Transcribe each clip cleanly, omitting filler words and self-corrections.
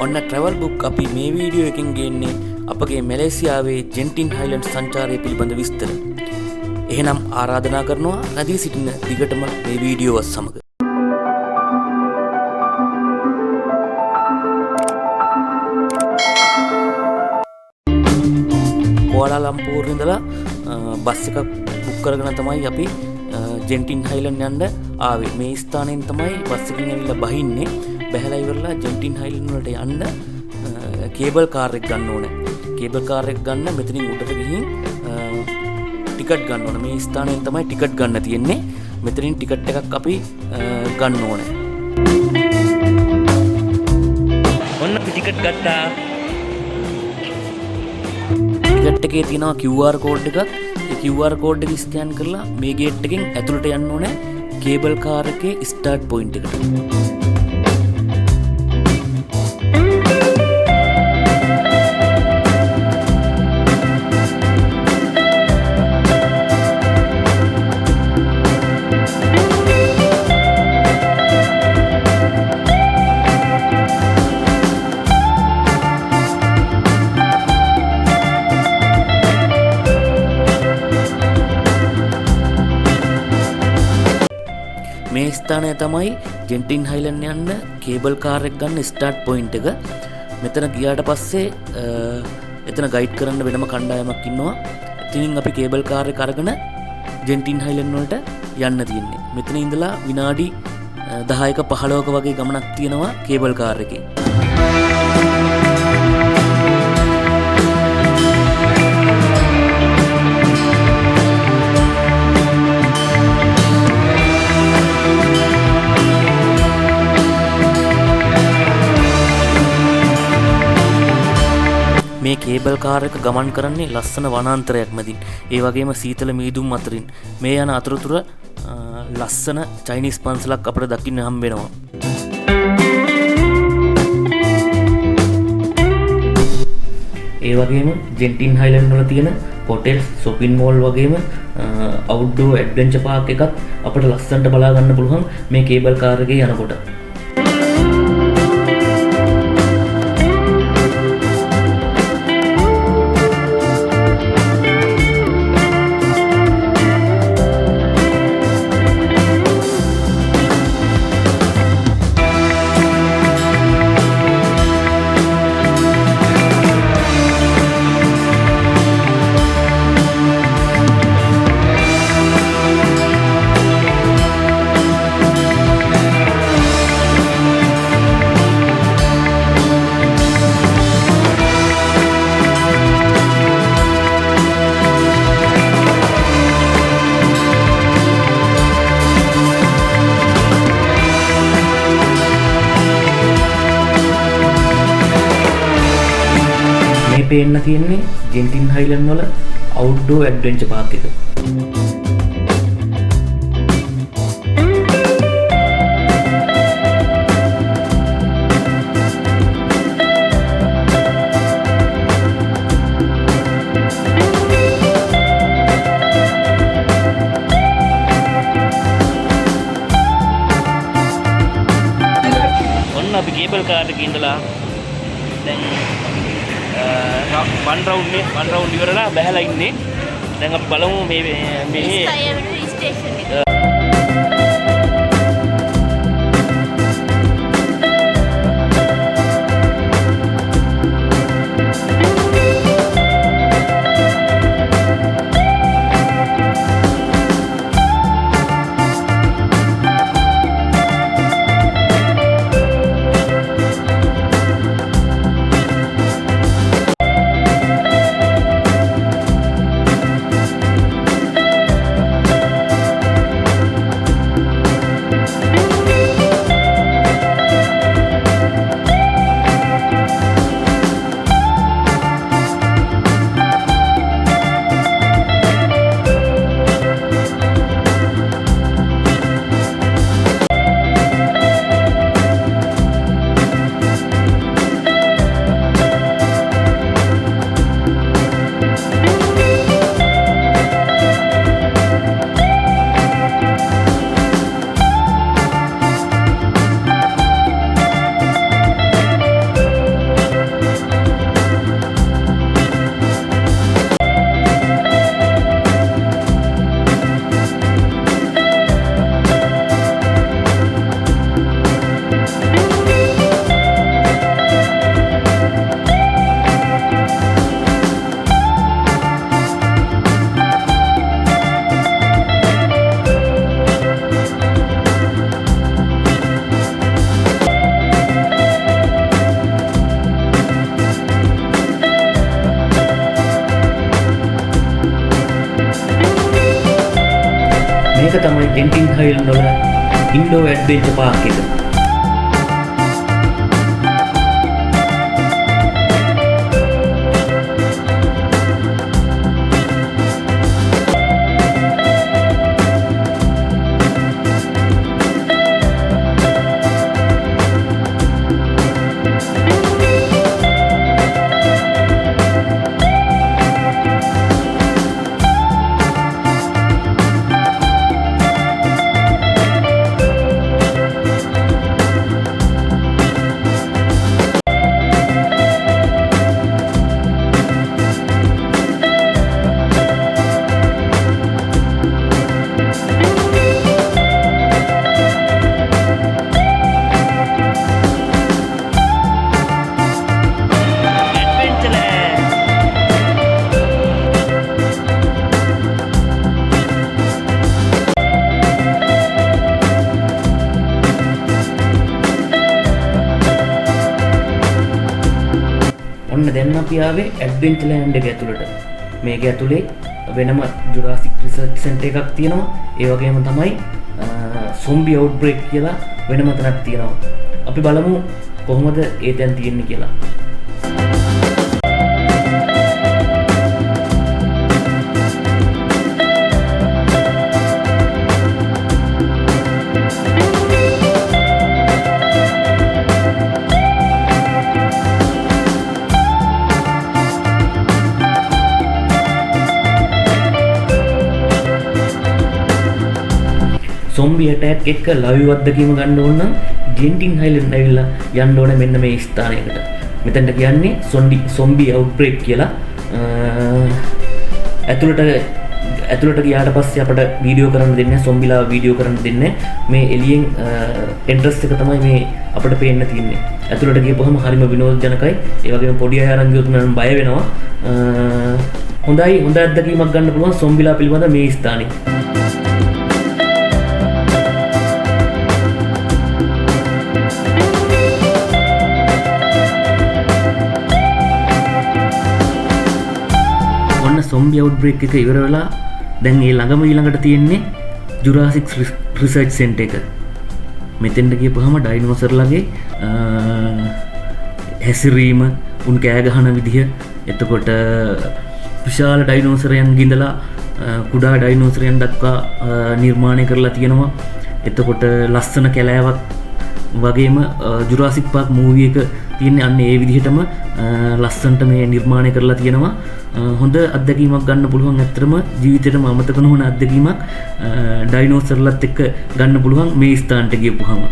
ඔන්න travel book අපි මේ වීඩියෝ එකෙන් ගේන්නේ අපගේ මැලේසියාවේ ජෙන්ටින් හයිලන්ඩ් සංචාරය පිළිබඳ විස්තර. එහෙනම් ආරාධනා කරනවා රැඳී සිටින්න දිගටම මේ වීඩියෝවත් සමග. කුවාලාලම්පූර් ඉඳලා බස් එකක් බුක් කරගෙන තමයි අපි ජෙන්ටින් හයිලන්ඩ් යන්න ආවේ. මේ ස්ථානයෙන් තමයි බස් එකකින් ඇවිල්ලා බහින්නේ. බැහැලා ඉවරලා ජෙන්ටින් හයිලන්ඩ් වලට යන්න කේබල් කාර් එක ගන්න ඕනේ. කේබල් කාර් එක ගන්න මෙතනින් උඩට ගිහින් ටිකට් ගන්න ඕනේ. මේ ස්ථානයෙන් තමයි ටිකට් ගන්න තියෙන්නේ. මෙතනින් ටිකට් එකක් අපි ගන්න ඕනේ. ඔන්න අපි ටිකට් ගත්තා. ටිකට් එකේ තියෙනවා QR කෝඩ් එකක්. ඒ QR කෝඩ් එක ස්කෑන් කරලා මේ ගේට් එකෙන් ඇතුළට යන්න ඕනේ කේබල් කාර් එකේ ස්ටාර්ට් පොයින්ට් එකට. මේ ස්ථානය තමයි ජෙන්ටින් හයිලන්ඩ් යන්න කේබල් කාර් එක ගන්න ස්ටාර්ට් පොයින්ට් එක. මෙතන ගියාට පස්සේ එතන ගයිඩ් කරන්න වෙනම කණ්ඩායමක් ඉන්නවා. ඉතින් අපි කේබල් කාර් එක අරගෙන ජෙන්ටින් හයිලන්ඩ් වලට යන්න තියෙන්නේ. මෙතන ඉඳලා විනාඩි 10ක 15ක වගේ ගමනක් තියෙනවා කේබල් කාර් එකේ. මේ කේබල් කාර් එක ගමන් කරන්නේ ලස්සන වනාන්තරයක් මැදින්. ඒ වගේම සීතල මීදුම් අතරින්. මේ යන අතරතුර ලස්සන චයිනීස් පන්සලක් අපිට දකින්න හම්බ වෙනවා. ඒ වගේම ජෙන්ටින් හයිලන්ඩ් වල තියෙන හොටෙල්, shopping mall වගේම outdoor adventure park එකක් අපිට ලස්සනට බලා ගන්න පුළුවන් මේ කේබල් කාර් එකේ යනකොට. පේන්න තියෙන්නේ ජෙන්ටින් හයිලන්ඩ් වල outdoor adventure park එක. ඔන්න අපි කේබල් කාර් එකේ ඉඳලා දැන් වන් රවුන්ඩ් ඉවරලා බැහැලා ඉන්නේ. දැන් අපි බලමු මේ ස්ටේෂන් එක. මේක තමයි ජෙන්ටින් හයිලන්ඩ් වල ඉන්ඩෝ ඇඩ්වෙන්චර් පාක් එක. ඔන්න දැන් අපි ආවේ ඇඩ්වෙන්චර් ලෑන්ඩ් එක ඇතුළට. මේක ඇතුලේ වෙනම ජුරාසික් රිසර්ච් සෙන්ටර් එකක් තියෙනවා. ඒ වගේම තමයි සොම්බි අවුට්බ්‍රේක් කියලා වෙනම තැනක් තියෙනවා. අපි බලමු කොහොමද ඒ තැන් තියෙන්නේ කියලා. සොම්බි ඇටැක් එක ලයිව් අත්දැකීම ගන්න ඕන නම් ජෙන්ටින් හයිලන්ඩ් ඇවිල්ලා යන්න ඕනේ මෙන්න මේ ස්ථානයකට. මෙතනට කියන්නේ සොම්බි අවුට්බ්‍රේක් කියලා. ඇතුළට ගියාට පස්සේ අපට වීඩියෝ කරන්න දෙන්නේ සොම්බිලා වීඩියෝ කරන්න දෙන්නේ මේ එළියෙන් එන්ට්‍රස් එක තමයි මේ අපිට පේන්න තියෙන්නේ. ඇතුළට ගියපුවම හරිම විනෝදජනකයි. ඒ වගේම පොඩි අය අරන් ගියොත් නම් බය වෙනවා. හොඳ අත්දැකීමක් ගන්න පුළුවන් සොම්බිලා පිළිබඳ මේ ස්ථානේ. සොම්බි අවුට්බ්‍රේක් එක ඉවර වෙලා දැන් ඒ ළඟම ඊළඟට තියෙන්නේ ජුරාසික් රිසර්ච් සෙන්ටර් එක. මෙතෙන්ට ගියපුවාම ඩයිනෝසර්ලගේ හැසිරීම, උන් කෑ ගහන විදිහ, එතකොට විශාල ඩයිනෝසරයන්ගේ ඉඳලා කුඩා ඩයිනෝසරයන් දක්වා නිර්මාණය කරලා තියෙනවා. එතකොට ලස්සන කැලෑවක් වගේම ජුරාසික් පාක් මූවී එක තියෙන්නේ අන්න ඒ විදිහටම ලස්සනට මේ නිර්මාණය කරලා තියෙනවා. හොඳ අත්දැකීමක් ගන්න පුළුවන්. ඇත්තටම ජීවිතේටම අමතක නොවන අත්දැකීමක් ඩයිනෝසර්ලත් එක්ක ගන්න පුළුවන් මේ ස්ථානට ගියපුවාම.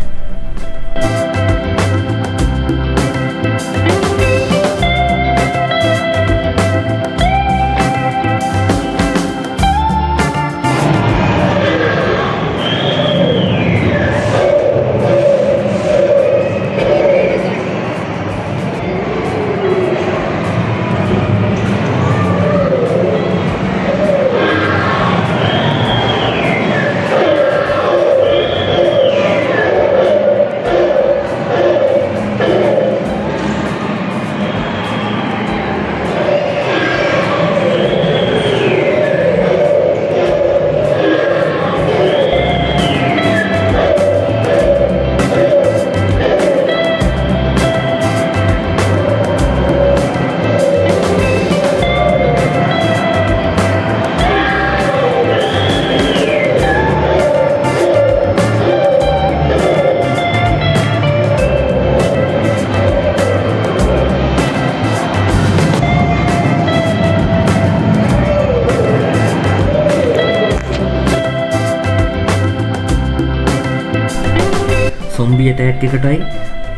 සොම්බි ඇටැක් එකටයි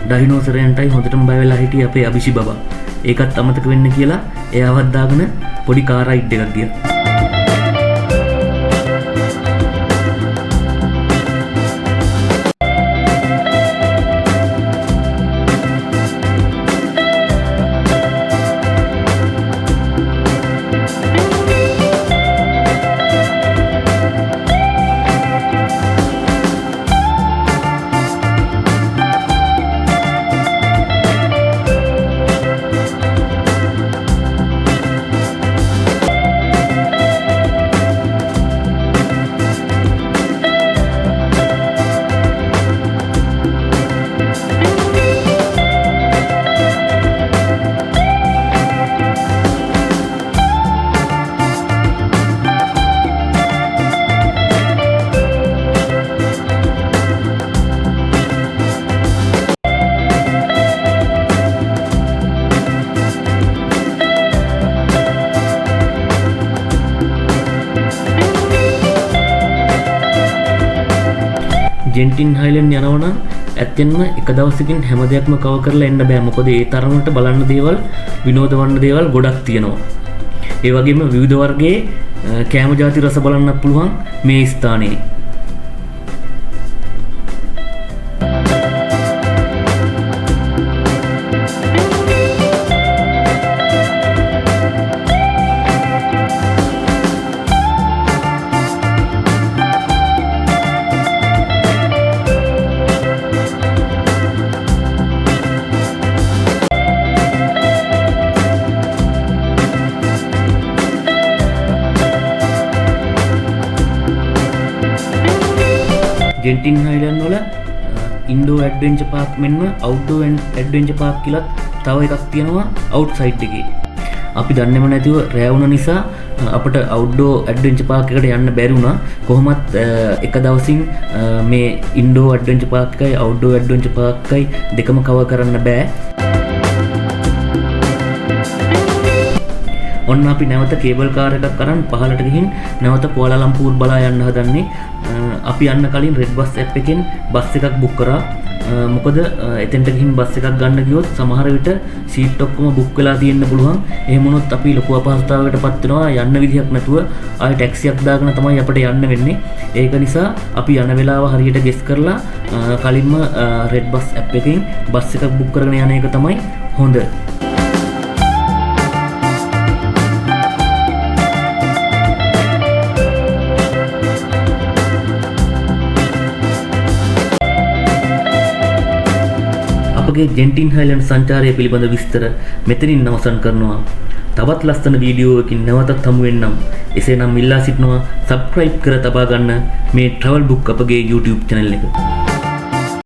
ඩයිනෝසරයන්ටයි හොඳටම බය වෙලා හිටියේ අපේ අබිෂි බබා. ඒකත් අමතක වෙන්න කියලා එයාවත් දාගෙන පොඩි කාර් රයිඩ් එකක් ගියා. ජෙන්ටින් හයිලන්ඩ් යනවා නම් ඇත්තෙන්ම එක දවසකින් හැම දෙයක්ම කවර් කරලා එන්න බෑ. මොකද ඒ තරමට බලන්න දේවල්, විනෝද වන්න දේවල් ගොඩක් තියෙනවා. ඒ වගේම විවිධ වර්ගයේ කෑම ಜಾති රස බලන්න පුළුවන් මේ ස්ථානයේ. ජෙන්ටින් හයිලන්ඩ් වල ඉන්ඩෝ ඇඩ්වෙන්චර් පාක් මෙන්ම අවුට්ඩෝර් ඇඩ්වෙන්චර් පාක් කියලා තව එකක් තියෙනවා අවුට්සයිඩ් එකේ. අපි දන්නේම නැතිව රෑ වුණ නිසා අපිට අවුට්ඩෝර් ඇඩ්වෙන්චර් පාක් එකට යන්න බැරි වුණා. කොහොමත් එක දවසින් මේ ඉන්ඩෝ ඇඩ්වෙන්චර් පාක් එකයි අවුට්ඩෝර් ඇඩ්වෙන්චර් පාක් එකයි දෙකම කවර් කරන්න බෑ. ඔන්න අපි නැවත කේබල් කාර් එකක් අරන් පහළට ගිහින් නැවත කුවාලාලම්පූර් බලා යන්න හදන්නේ. අපි යන්න කලින් රෙඩ් බස් ඇප් එකෙන් බස් එකක් බුක් කරා. මොකද එතෙන්ට ගිහින් බස් එකක් ගන්න ගියොත් සමහර විට සීට් ඔක්කොම බුක් වෙලා තියෙන්න පුළුවන්. එහෙම වුණොත් අපි ලොකු අපහසුතාවයකට පත් වෙනවා. යන්න විදිහක් නැතුව ආයෙ ටැක්සියක් දාගෙන තමයි අපිට යන්න වෙන්නේ. ඒක නිසා අපි යන වෙලාව හරියට ගෙස් කරලා කලින්ම රෙඩ් බස් ඇප් එකෙන් බස් එකක් බුක් කරගෙන යන එක තමයි හොඳ. අපගේ ජෙන්ටින් හයිලන්ඩ් සංචාරය පිළිබඳ විස්තර මෙතනින් අවසන් කරනවා. තවත් ලස්සන වීඩියෝ එකකින් නැවතත් හමු වෙන්නම්. එසේනම් ඉල්ලා සිටිනවා සබ්ස්ක්‍රයිබ් කර තබා ගන්න මේ travel book අපගේ YouTube channel එක.